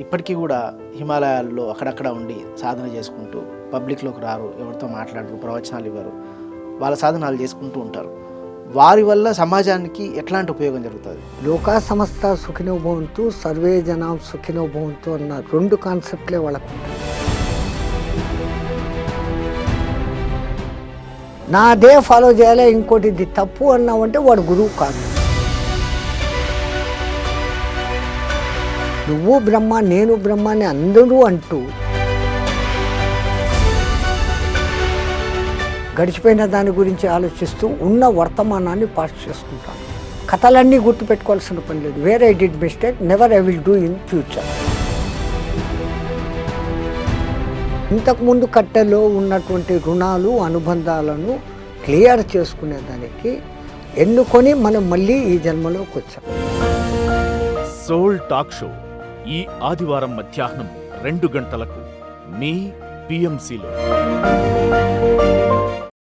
ఇప్పటికీ కూడా హిమాలయాల్లో అక్కడక్కడ ఉండి సాధన చేసుకుంటూ పబ్లిక్లోకి రారు, ఎవరితో మాట్లాడరు, ప్రవచనాలు ఇవ్వరు, వాళ్ళ సాధనాలు చేసుకుంటూ ఉంటారు. వారి వల్ల సమాజానికి ఎట్లాంటి ఉపయోగం జరుగుతుంది? లోకా సమస్త సుఖినో భవంతు, సర్వే జనం సుఖినో భవంతు అన్న 2 కాన్సెప్ట్లే వాళ్ళకు. నా అదే ఫాలో చేయాలి, ఇంకోటి ఇది తప్పు అన్నావంటే వాడు గురువు కాదు. నువ్వు బ్రహ్మ నేను బ్రహ్మ అని అందరూ అంటూ గడిచిపోయిన దాని గురించి ఆలోచిస్తూ ఉన్న వర్తమానాన్ని పాస్ చేసుకుంటాను. కథలన్నీ గుర్తుపెట్టుకోవాల్సిన పని లేదు. Where I did mistake, never I will do in future. ఇంతకుముందు కట్టెలో ఉన్నటువంటి రుణాలు అనుబంధాలను క్లియర్ చేసుకునేదానికి ఎన్నుకొని మనం మళ్ళీ ఈ జన్మలోకి వచ్చాం. సోల్ టాక్ షో ఈ ఆదివారం మధ్యాహ్నం 2 గంటలకు మీ PMCలో.